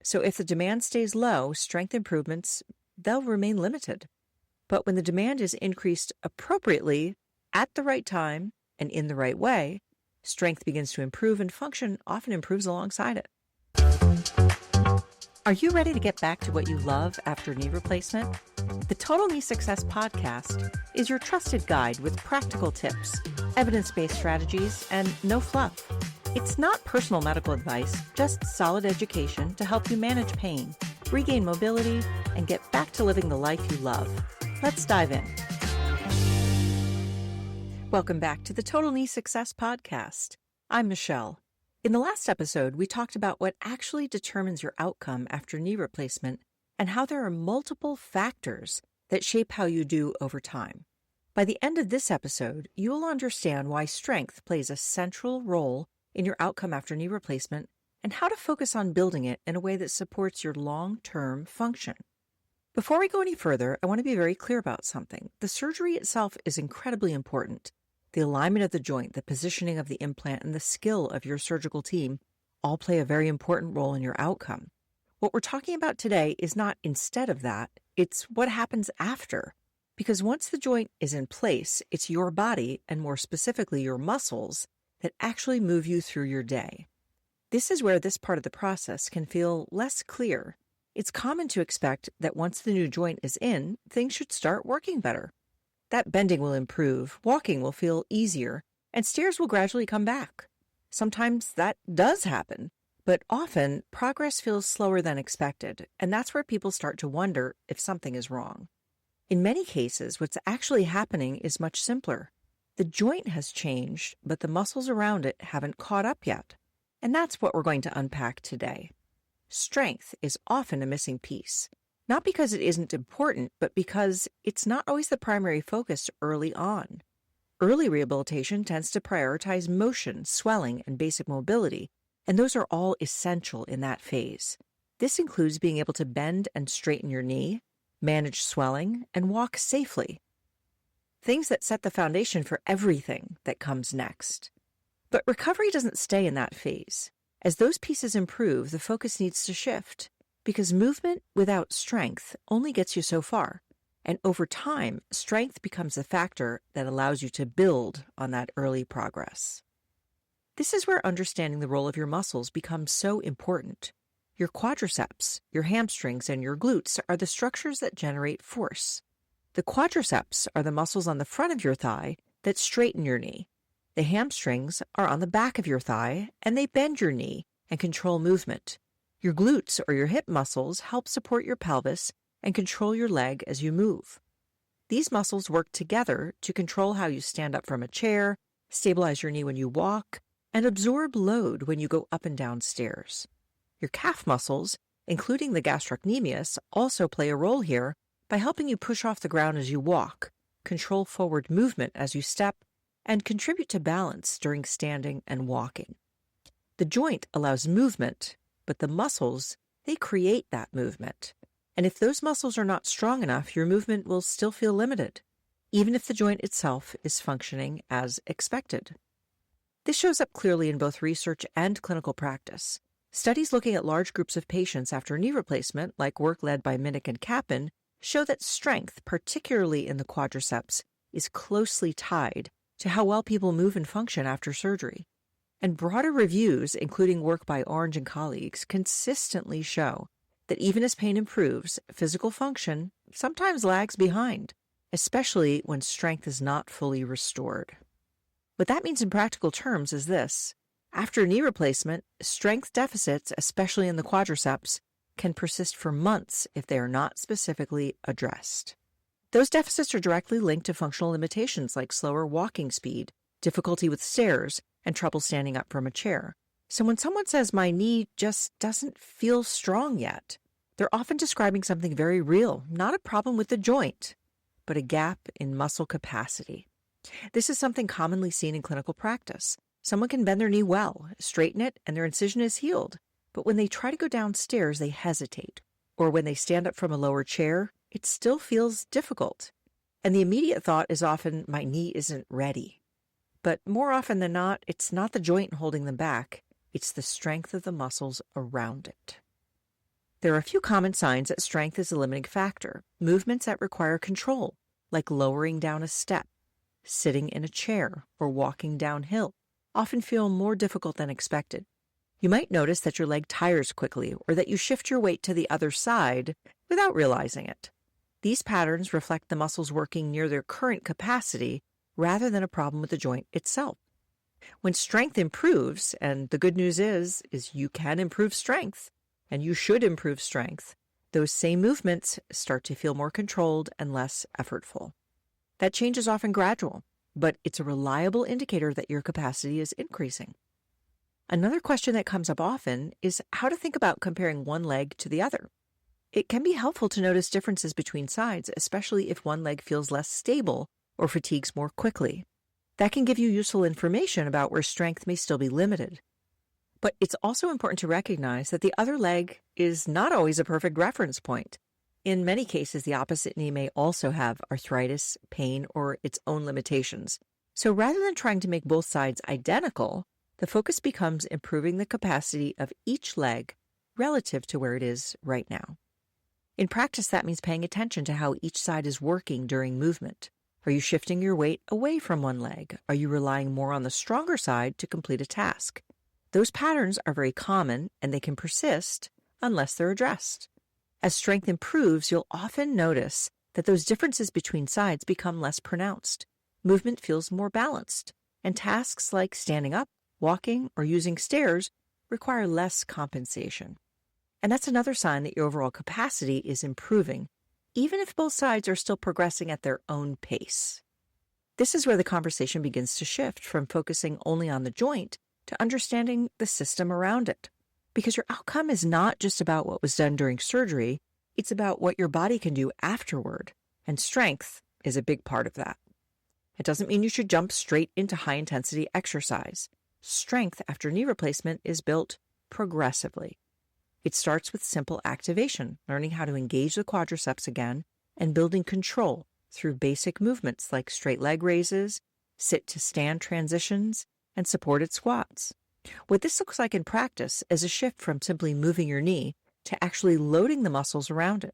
So if the demand stays low, strength improvements, they'll remain limited. But when the demand is increased appropriately, at the right time, and in the right way, strength begins to improve and function often improves alongside it. Are you ready to get back to what you love after knee replacement? The Total Knee Success Podcast is your trusted guide with practical tips, evidence-based strategies, and no fluff. It's not personal medical advice, just solid education to help you manage pain, regain mobility, and get back to living the life you love. Let's dive in. Welcome back to the Total Knee Success Podcast. I'm Michelle. In the last episode, we talked about what actually determines your outcome after knee replacement and how there are multiple factors that shape how you do over time. By the end of this episode, you will understand why strength plays a central role in your outcome after knee replacement and how to focus on building it in a way that supports your long-term function. Before we go any further, I want to be very clear about something. The surgery itself is incredibly important. The alignment of the joint, the positioning of the implant, and the skill of your surgical team all play a very important role in your outcome. What we're talking about today is not instead of that, it's what happens after. Because once the joint is in place, it's your body, and more specifically your muscles, that actually move you through your day. This is where this part of the process can feel less clear. It's common to expect that once the new joint is in, things should start working better. That bending will improve, walking will feel easier, and stairs will gradually come back. Sometimes that does happen, but often progress feels slower than expected, and that's where people start to wonder if something is wrong. In many cases, what's actually happening is much simpler. The joint has changed, but the muscles around it haven't caught up yet. And that's what we're going to unpack today. Strength is often a missing piece. Not because it isn't important, but because it's not always the primary focus early on. Early rehabilitation tends to prioritize motion, swelling, and basic mobility, and those are all essential in that phase. This includes being able to bend and straighten your knee, manage swelling, and walk safely. Things that set the foundation for everything that comes next. But recovery doesn't stay in that phase. As those pieces improve, the focus needs to shift. Because movement without strength only gets you so far, and over time, strength becomes the factor that allows you to build on that early progress. This is where understanding the role of your muscles becomes so important. Your quadriceps, your hamstrings, and your glutes are the structures that generate force. The quadriceps are the muscles on the front of your thigh that straighten your knee. The hamstrings are on the back of your thigh, and they bend your knee and control movement. Your glutes or your hip muscles help support your pelvis and control your leg as you move. These muscles work together to control how you stand up from a chair, stabilize your knee when you walk, and absorb load when you go up and down stairs. Your calf muscles, including the gastrocnemius, also play a role here by helping you push off the ground as you walk, control forward movement as you step, and contribute to balance during standing and walking. The joint allows movement, but the muscles, they create that movement. And if those muscles are not strong enough, your movement will still feel limited, even if the joint itself is functioning as expected. This shows up clearly in both research and clinical practice. Studies looking at large groups of patients after knee replacement, like work led by Minnick and Kaplan, show that strength, particularly in the quadriceps, is closely tied to how well people move and function after surgery. And broader reviews, including work by Orange and colleagues, consistently show that even as pain improves, physical function sometimes lags behind, especially when strength is not fully restored. What that means in practical terms is this. After knee replacement, strength deficits, especially in the quadriceps, can persist for months if they are not specifically addressed. Those deficits are directly linked to functional limitations like slower walking speed, difficulty with stairs, and trouble standing up from a chair. So when someone says, my knee just doesn't feel strong yet, they're often describing something very real, not a problem with the joint, but a gap in muscle capacity. This is something commonly seen in clinical practice. Someone can bend their knee well, straighten it, and their incision is healed. But when they try to go downstairs, they hesitate. Or when they stand up from a lower chair, it still feels difficult. And the immediate thought is often, my knee isn't ready. But more often than not, it's not the joint holding them back. It's the strength of the muscles around it. There are a few common signs that strength is a limiting factor. Movements that require control, like lowering down a step, sitting in a chair, or walking downhill, often feel more difficult than expected. You might notice that your leg tires quickly or that you shift your weight to the other side without realizing it. These patterns reflect the muscles working near their current capacity rather than a problem with the joint itself. When strength improves, and the good news is you can improve strength, and you should improve strength, those same movements start to feel more controlled and less effortful. That change is often gradual, but it's a reliable indicator that your capacity is increasing. Another question that comes up often is how to think about comparing one leg to the other. It can be helpful to notice differences between sides, especially if one leg feels less stable or fatigues more quickly. That can give you useful information about where strength may still be limited. But it's also important to recognize that the other leg is not always a perfect reference point. In many cases, the opposite knee may also have arthritis, pain, or its own limitations. So rather than trying to make both sides identical, the focus becomes improving the capacity of each leg relative to where it is right now. In practice, that means paying attention to how each side is working during movement. Are you shifting your weight away from one leg? Are you relying more on the stronger side to complete a task? Those patterns are very common and they can persist unless they're addressed. As strength improves, you'll often notice that those differences between sides become less pronounced. Movement feels more balanced, and tasks like standing up, walking, or using stairs require less compensation. And that's another sign that your overall capacity is improving, even if both sides are still progressing at their own pace. This is where the conversation begins to shift from focusing only on the joint to understanding the system around it. Because your outcome is not just about what was done during surgery, it's about what your body can do afterward, and strength is a big part of that. It doesn't mean you should jump straight into high-intensity exercise. Strength after knee replacement is built progressively. It starts with simple activation, learning how to engage the quadriceps again, and building control through basic movements like straight leg raises, sit-to-stand transitions, and supported squats. What this looks like in practice is a shift from simply moving your knee to actually loading the muscles around it.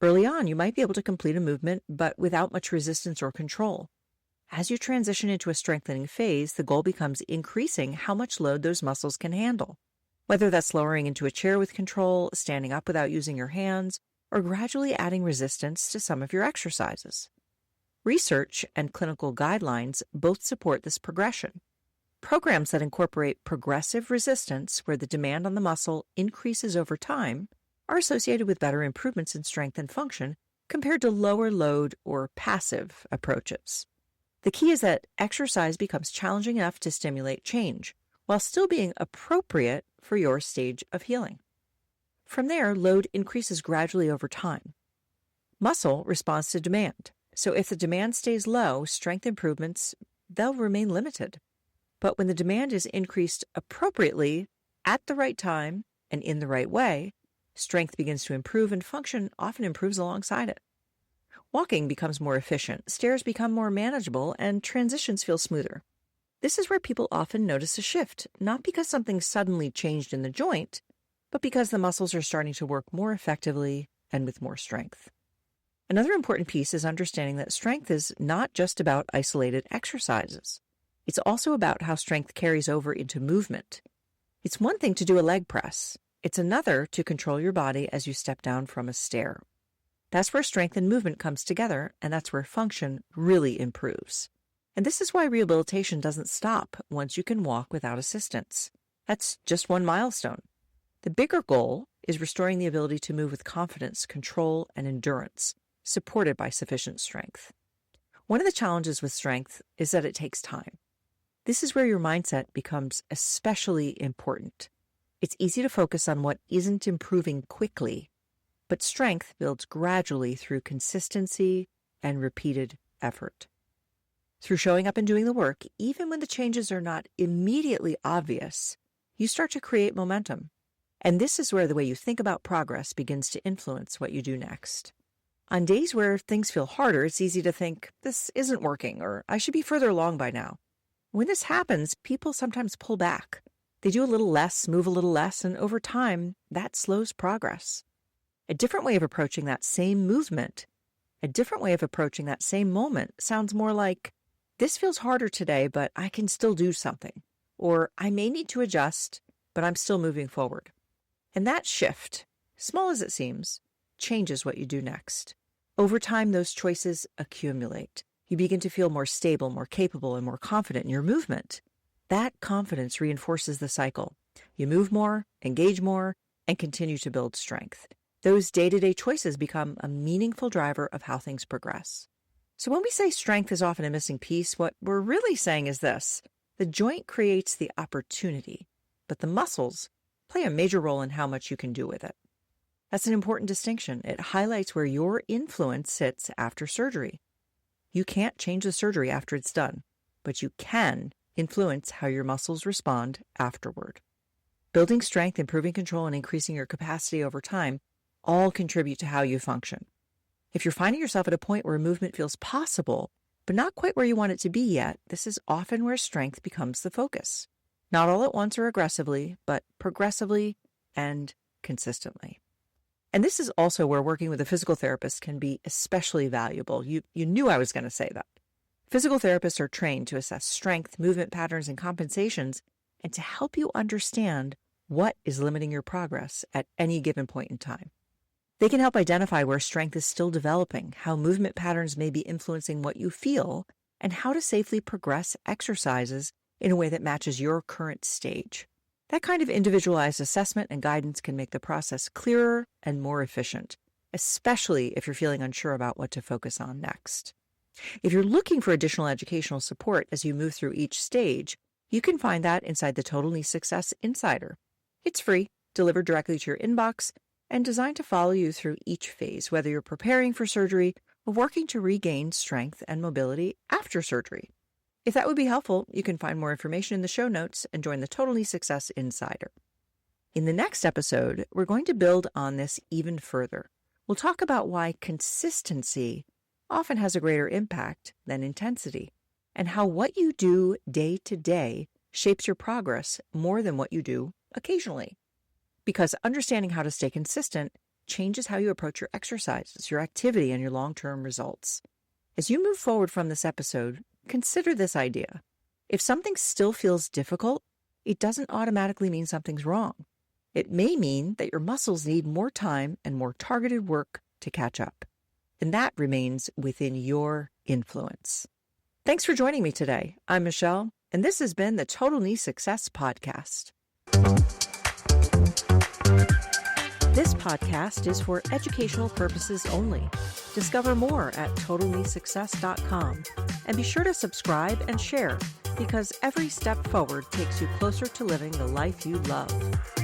Early on, you might be able to complete a movement, but without much resistance or control. As you transition into a strengthening phase, the goal becomes increasing how much load those muscles can handle. Whether that's lowering into a chair with control, standing up without using your hands, or gradually adding resistance to some of your exercises. Research and clinical guidelines both support this progression. Programs that incorporate progressive resistance, where the demand on the muscle increases over time, are associated with better improvements in strength and function compared to lower load or passive approaches. The key is that exercise becomes challenging enough to stimulate change, while still being appropriate for your stage of healing. From there, load increases gradually over time. Muscle responds to demand, so if the demand stays low, strength improvements, they'll remain limited. But when the demand is increased appropriately, at the right time, and in the right way, strength begins to improve and function often improves alongside it. Walking becomes more efficient, stairs become more manageable, and transitions feel smoother. This is where people often notice a shift, not because something suddenly changed in the joint, but because the muscles are starting to work more effectively and with more strength. Another important piece is understanding that strength is not just about isolated exercises. It's also about how strength carries over into movement. It's one thing to do a leg press. It's another to control your body as you step down from a stair. That's where strength and movement comes together, and that's where function really improves. And this is why rehabilitation doesn't stop once you can walk without assistance. That's just one milestone. The bigger goal is restoring the ability to move with confidence, control, and endurance, supported by sufficient strength. One of the challenges with strength is that it takes time. This is where your mindset becomes especially important. It's easy to focus on what isn't improving quickly, but strength builds gradually through consistency and repeated effort. Through showing up and doing the work, even when the changes are not immediately obvious, you start to create momentum. And this is where the way you think about progress begins to influence what you do next. On days where things feel harder, it's easy to think, this isn't working, or I should be further along by now. When this happens, people sometimes pull back. They do a little less, move a little less, and over time, that slows progress. A different way of approaching that same movement, a different way of approaching that same moment sounds more like, this feels harder today, but I can still do something. Or I may need to adjust, but I'm still moving forward. And that shift, small as it seems, changes what you do next. Over time, those choices accumulate. You begin to feel more stable, more capable, and more confident in your movement. That confidence reinforces the cycle. You move more, engage more, and continue to build strength. Those day-to-day choices become a meaningful driver of how things progress. So when we say strength is often a missing piece, what we're really saying is this: the joint creates the opportunity, but the muscles play a major role in how much you can do with it. That's an important distinction. It highlights where your influence sits after surgery. You can't change the surgery after it's done, but you can influence how your muscles respond afterward. Building strength, improving control, and increasing your capacity over time all contribute to how you function. If you're finding yourself at a point where movement feels possible, but not quite where you want it to be yet, this is often where strength becomes the focus. Not all at once or aggressively, but progressively and consistently. And this is also where working with a physical therapist can be especially valuable. You knew I was going to say that. Physical therapists are trained to assess strength, movement patterns, and compensations, and to help you understand what is limiting your progress at any given point in time. They can help identify where strength is still developing, how movement patterns may be influencing what you feel, and how to safely progress exercises in a way that matches your current stage. That kind of individualized assessment and guidance can make the process clearer and more efficient, especially if you're feeling unsure about what to focus on next. If you're looking for additional educational support as you move through each stage, you can find that inside the Total Knee Success Insider. It's free, delivered directly to your inbox, and designed to follow you through each phase, whether you're preparing for surgery or working to regain strength and mobility after surgery. If that would be helpful, you can find more information in the show notes and join the Total Knee Success Insider. In the next episode, we're going to build on this even further. We'll talk about why consistency often has a greater impact than intensity, and how what you do day to day shapes your progress more than what you do occasionally. Because understanding how to stay consistent changes how you approach your exercises, your activity, and your long-term results. As you move forward from this episode, consider this idea. If something still feels difficult, it doesn't automatically mean something's wrong. It may mean that your muscles need more time and more targeted work to catch up. And that remains within your influence. Thanks for joining me today. I'm Michelle, and this has been the Total Knee Success Podcast. This podcast is for educational purposes only. Discover more at totalkneesuccess.com, and be sure to subscribe and share, because every step forward takes you closer to living the life you love.